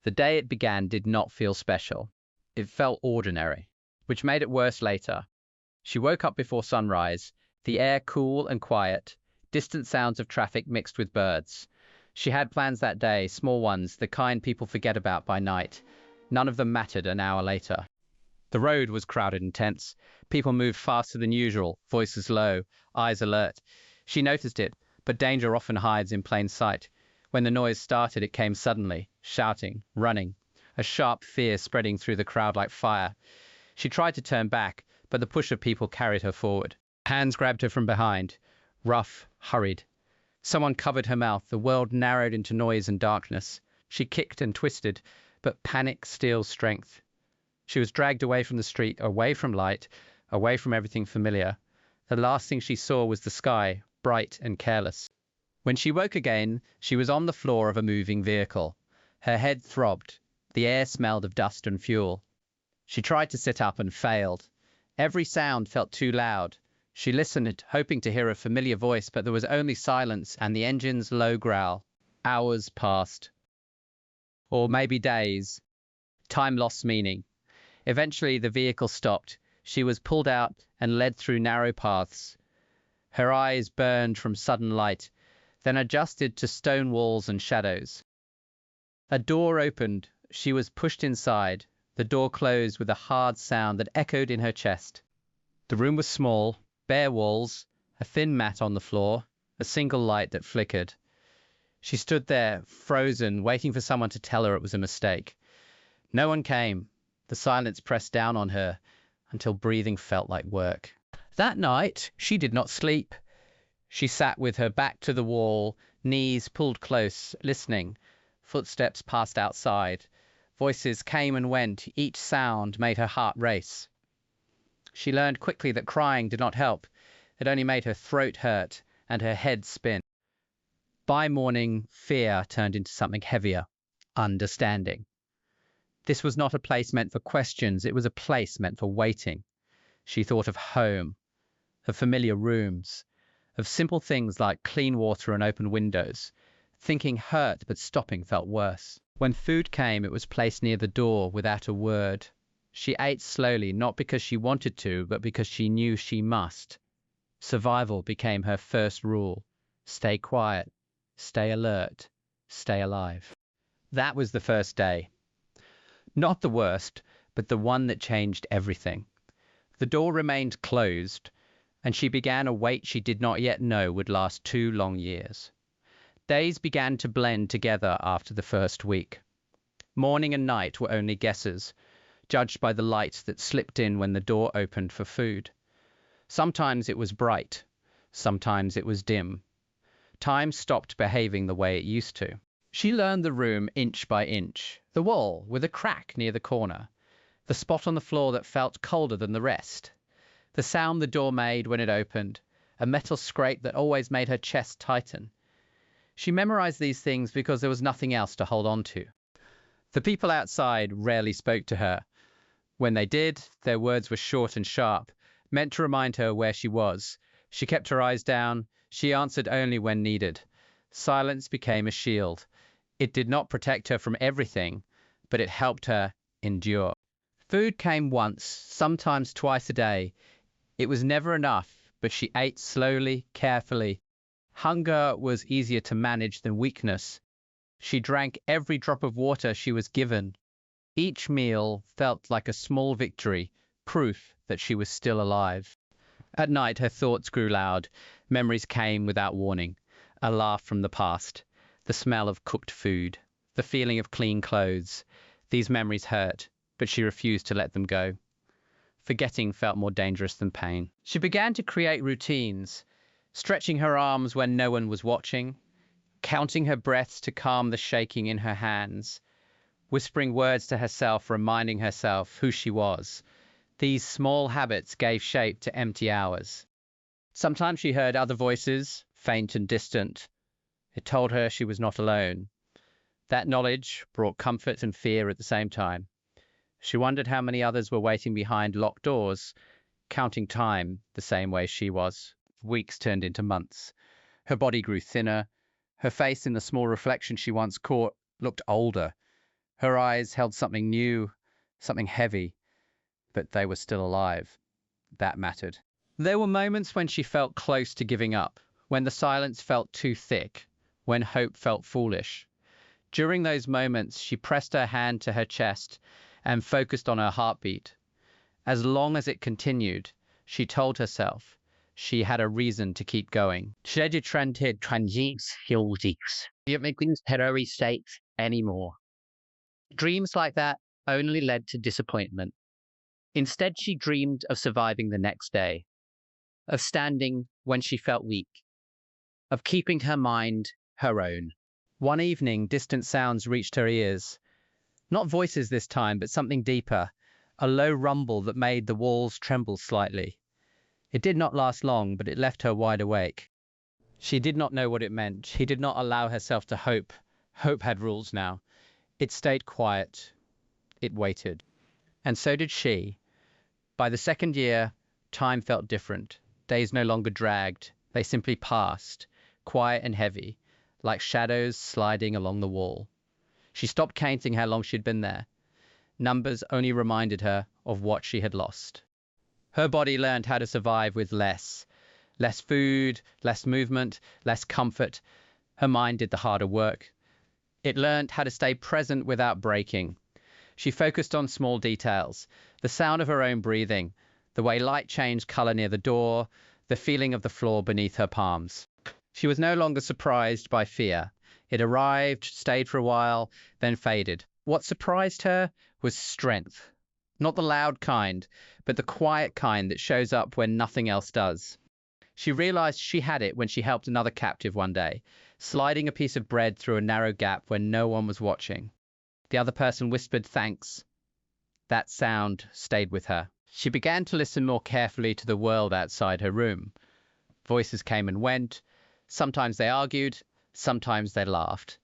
The day it began did not feel special. It felt ordinary, which made it worse later. She woke up before sunrise, the air cool and quiet, distant sounds of traffic mixed with birds. She had plans that day, small ones, the kind people forget about by night. None of them mattered an hour later. The road was crowded and tense. People moved faster than usual, voices low, eyes alert. She noticed it, but danger often hides in plain sight. When the noise started, it came suddenly, shouting, running, a sharp fear spreading through the crowd like fire. She tried to turn back, but the push of people carried her forward. Hands grabbed her from behind, rough, hurried. Someone covered her mouth. The world narrowed into noise and darkness. She kicked and twisted, but panic steals strength. She was dragged away from the street, away from light, away from everything familiar. The last thing she saw was the sky, bright and careless. When she woke again, she was on the floor of a moving vehicle. Her head throbbed. The air smelled of dust and fuel. She tried to sit up and failed. Every sound felt too loud. She listened, hoping to hear a familiar voice, but there was only silence and the engine's low growl. Hours passed. Or maybe days. Time lost meaning. Eventually, the vehicle stopped. She was pulled out and led through narrow paths. Her eyes burned from sudden light, then adjusted to stone walls and shadows. A door opened. She was pushed inside. The door closed with a hard sound that echoed in her chest. The room was small, bare walls, a thin mat on the floor, a single light that flickered. She stood there, frozen, waiting for someone to tell her it was a mistake. No one came. The silence pressed down on her until breathing felt like work. That night, she did not sleep. She sat with her back to the wall, knees pulled close, listening. Footsteps passed outside. Voices came and went. Each sound made her heart race. She learned quickly that crying did not help. It only made her throat hurt and her head spin. By morning, fear turned into something heavier, understanding. This was not a place meant for questions. It was a place meant for waiting. She thought of home, of familiar rooms, of simple things like clean water and open windows. Thinking hurt, but stopping felt worse. When food came, it was placed near the door without a word. She ate slowly, not because she wanted to, but because she knew she must. Survival became her first rule. Stay quiet, stay alert, stay alive. That was the first day. Not the worst, but the one that changed everything. The door remained closed, and she began a wait she did not yet know would last 2 long years. Days began to blend together after the first week. Morning and night were only guesses, judged by the light that slipped in when the door opened for food. Sometimes it was bright, sometimes it was dim. Time stopped behaving the way it used to. She learned the room inch by inch, the wall with a crack near the corner, the spot on the floor that felt colder than the rest, the sound the door made when it opened, a metal scrape that always made her chest tighten. She memorized these things because there was nothing else to hold on to. The people outside rarely spoke to her. When they did, their words were short and sharp, meant to remind her where she was. She kept her eyes down. She answered only when needed. Silence became a shield. It did not protect her from everything, but it helped her endure. Food came once, sometimes twice a day. It was never enough, but she ate slowly, carefully. Hunger was easier to manage than weakness. She drank every drop of water she was given. Each meal felt like a small victory, proof that she was still alive. At night, her thoughts grew loud. Memories came without warning. A laugh from the past, the smell of cooked food, the feeling of clean clothes. These memories hurt, but she refused to let them go. Forgetting felt more dangerous than pain. She began to create routines, stretching her arms when no one was watching, counting her breaths to calm the shaking in her hands, whispering words to herself, reminding herself who she was. These small habits gave shape to empty hours. Sometimes she heard other voices, faint and distant. It told her she was not alone. That knowledge brought comfort and fear at the same time. She wondered how many others were waiting behind locked doors, counting time the same way she was. Weeks turned into months. Her body grew thinner. Her face, in the small reflection she once caught, looked older. Her eyes held something new, something heavy, but they were still alive. That mattered. There were moments when she felt close to giving up, when the silence felt too thick, when hope felt foolish. During those moments, she pressed her hand to her chest and focused on her heartbeat. As long as it continued, she told herself she had a reason to keep going. Schedule trended transits physics. It makes terror states anymore. Dreams like that only led to disappointment. Instead, she dreamed of surviving the next day, of standing when she felt weak, of keeping her mind her own. One evening, distant sounds reached her ears. Not voices this time, but something deeper, a low rumble that made the walls tremble slightly. It did not last long, but it left her wide awake. She did not know what it meant. She did not allow herself to hope. Hope had rules now. It stayed quiet. It waited. And so did she. By the second year, time felt different. Days no longer dragged. They simply passed, quiet and heavy, like shadows sliding along the wall. She stopped counting how long she'd been there. Numbers only reminded her of what she had lost. Her body learned how to survive with less. Less food, less movement, less comfort. Her mind did the harder work. It learned how to stay present without breaking. She focused on small details, the sound of her own breathing, the way light changed color near the door, the feeling of the floor beneath her palms. She was no longer surprised by fear. It arrived, stayed for a while, then faded. What surprised her was strength. Not the loud kind, but the quiet kind that shows up when nothing else does. She realized she had it when she helped another captive one day, sliding a piece of bread through a narrow gap when no one was watching. The other person whispered thanks. That sound stayed with her. She began to listen more carefully to the world outside her room. Voices came and went. Sometimes they argued, sometimes they laughed.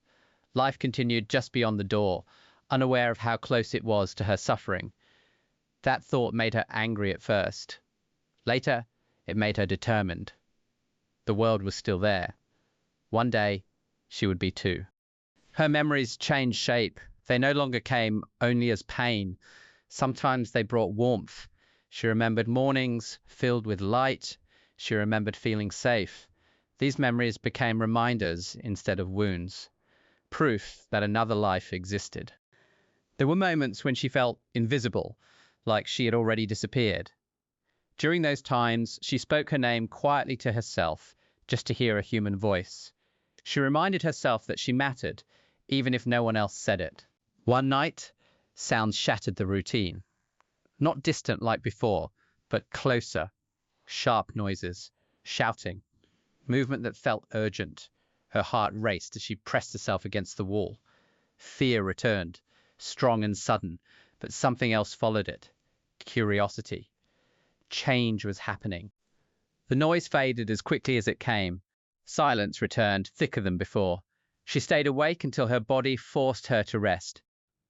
Life continued just beyond the door, unaware of how close it was to her suffering. That thought made her angry at first. Later, it made her determined. The world was still there. One day, she would be too. Her memories changed shape. They no longer came only as pain. Sometimes they brought warmth. She remembered mornings filled with light. She remembered feeling safe. These memories became reminders instead of wounds, proof that another life existed. There were moments when she felt invisible, like she had already disappeared. During those times, she spoke her name quietly to herself, just to hear a human voice. She reminded herself that she mattered, even if no one else said it. One night, sounds shattered the routine. Not distant like before, but closer. Sharp noises, shouting, movement that felt urgent. Her heart raced as she pressed herself against the wall. Fear returned, strong and sudden, but something else followed it. Curiosity. Change was happening. The noise faded as quickly as it came. Silence returned, thicker than before. She stayed awake until her body forced her to rest.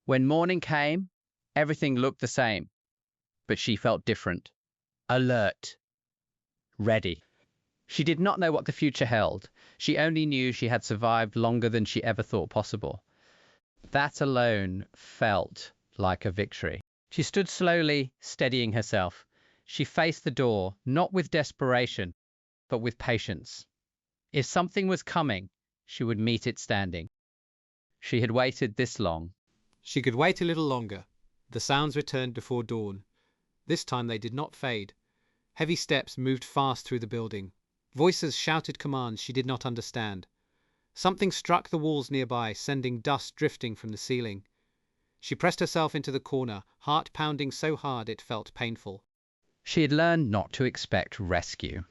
When morning came, everything looked the same, but she felt different. Alert. Ready. She did not know what the future held. She only knew she had survived longer than she ever thought possible. That alone felt like a victory. She stood slowly, steadying herself. She faced the door, not with desperation, but with patience. If something was coming, she would meet it standing. She had waited this long. She could wait a little longer. The sounds returned before dawn. This time they did not fade. Heavy steps moved fast through the building. Voices shouted commands she did not understand. Something struck the walls nearby, sending dust drifting from the ceiling. She pressed herself into the corner, heart pounding so hard it felt painful. She had learned not to expect rescue.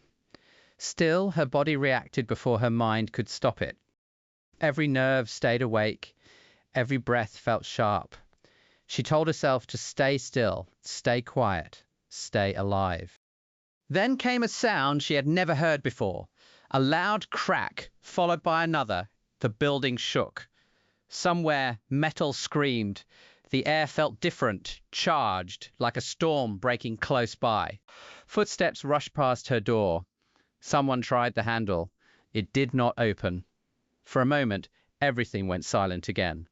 Still, her body reacted before her mind could stop it. Every nerve stayed awake. Every breath felt sharp. She told herself to stay still, stay quiet, stay alive. Then came a sound she had never heard before. A loud crack, followed by another. The building shook. Somewhere, metal screamed. The air felt different, charged, like a storm breaking close by. Footsteps rushed past her door. Someone tried the handle. It did not open. For a moment, everything went silent again.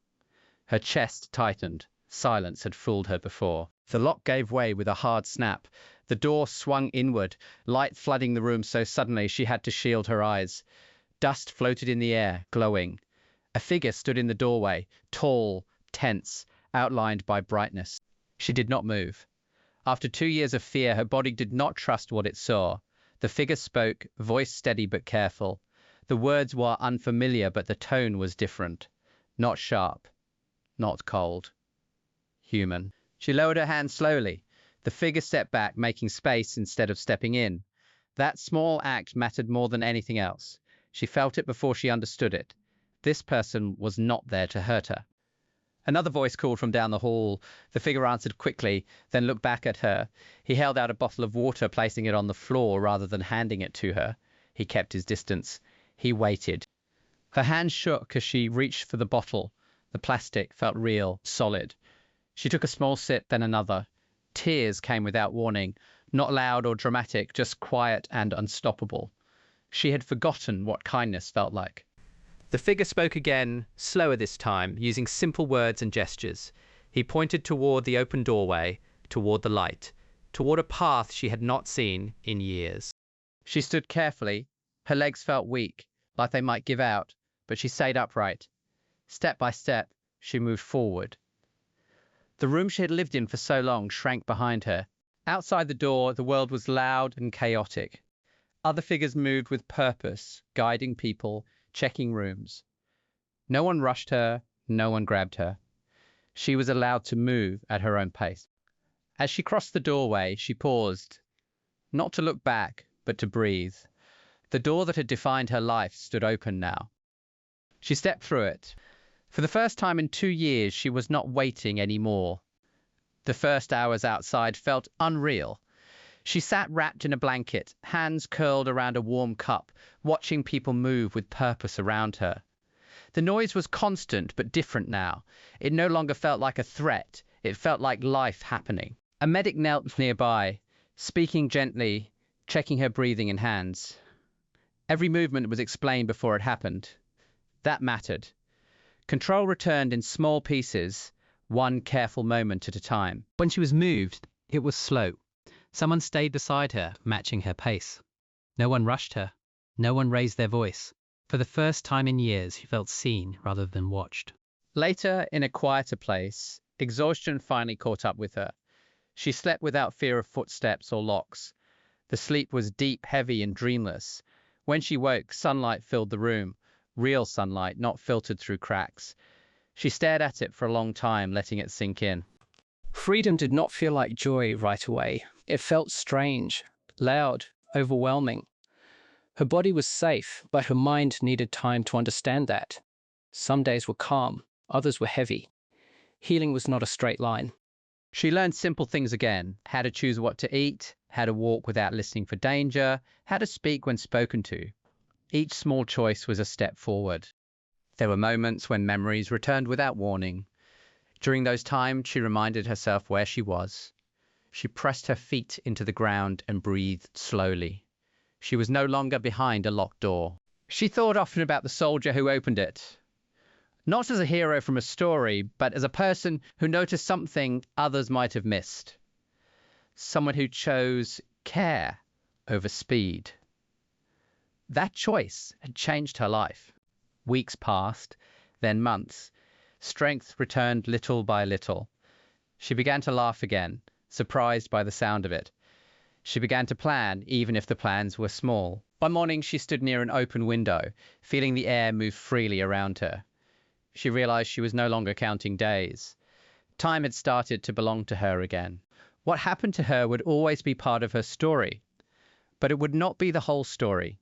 Her chest tightened. Silence had fooled her before. The lock gave way with a hard snap. The door swung inward, light flooding the room so suddenly she had to shield her eyes. Dust floated in the air, glowing. A figure stood in the doorway, tall, tense, outlined by brightness. She did not move. After 2 years of fear, her body did not trust what it saw. The figure spoke, voice steady but careful. The words were unfamiliar, but the tone was different. Not sharp, not cold. Human. She lowered her hand slowly. The figure stepped back, making space instead of stepping in. That small act mattered more than anything else. She felt it before she understood it. This person was not there to hurt her. Another voice called from down the hall. The figure answered quickly, then looked back at her. He held out a bottle of water, placing it on the floor rather than handing it to her. He kept his distance. He waited. Her hand shook as she reached for the bottle. The plastic felt real, solid. She took a small sip, then another. Tears came without warning, not loud or dramatic, just quiet and unstoppable. She had forgotten what kindness felt like. The figure spoke again, slower this time, using simple words and gestures. He pointed toward the open doorway, toward the light, toward a path she had not seen in years. She stood carefully. Her legs felt weak, like they might give out, but she stayed upright. Step by step, she moved forward. The room she had lived in for so long shrank behind her. Outside the door, the world was loud and chaotic. Other figures moved with purpose, guiding people, checking rooms. No one rushed her, no one grabbed her. She was allowed to move at her own pace. As she crossed the doorway, she paused, not to look back, but to breathe. The door that had defined her life stood open now. She stepped through it. For the first time in 2 years, she was not waiting anymore. The first hours outside felt unreal. She sat wrapped in a blanket, hands curled around a warm cup, watching people move with purpose around her. The noise was constant but different now. It no longer felt like a threat. It felt like life happening. A medic knelt nearby, speaking gently, checking her breathing and hands. Every movement was explained before it happened. That mattered. Control returned in small pieces, one careful moment at a time. When she was moved, it was slow. Someone stayed beside her, matching her pace. No one rushed her. No one raised their voice. For the first time in years, she felt seen rather than watched. Later, in a quieter place, exhaustion finally caught up with her. She slept without fear of footsteps or locks. The sleep was deep, heavy, and dreamless. When she woke, sunlight filled the room. Real sunlight, not filtered through cracks. She stared at it for a long time, letting it sink in. Freedom did not feel like joy right away. It felt strange, loud, overwhelming. Her body was safe, but her mind needed time to understand that. Some days were calm, others were heavy. Healing was not a straight line. She learned simple things again, how to choose what to eat, how to walk without listening for danger, how to speak when spoken to. Each small choice was a step forward. There were moments when memories returned without warning. During those times, she reminded herself where she was. She pressed her feet into the ground and breathed slowly. She was no longer behind a locked door. She thought often about the soldier who opened it. Not as a hero from a story, but as a person who noticed something others might have missed. Someone who chose care over speed. That choice had changed her life. Weeks passed, then months. Strength returned little by little. She began to laugh again, surprised by the sound of it. She began to plan, even if the plans were small. By morning, she stood near an open window, feeling the air move freely around her. She realized she was no longer counting days. Time had started to belong to her again. What happened to her would always be part of her story, but it would not be the whole story.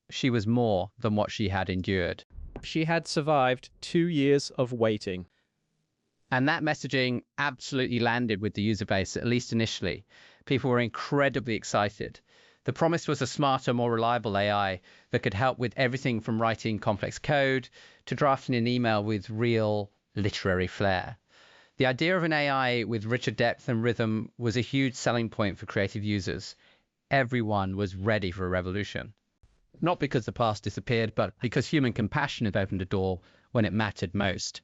She was more than what she had endured. She had survived 2 years of waiting. And that messaging absolutely landed with the user base, at least initially. People were incredibly excited. The promise was a smarter, more reliable AI that could help with everything from writing complex code to drafting an email with real literary flair. The idea of an AI with richer depth and rhythm was a huge selling point for creative users. Everyone was ready for a revolution. Not because the past disappeared, but because human compassion had opened a door when it mattered most.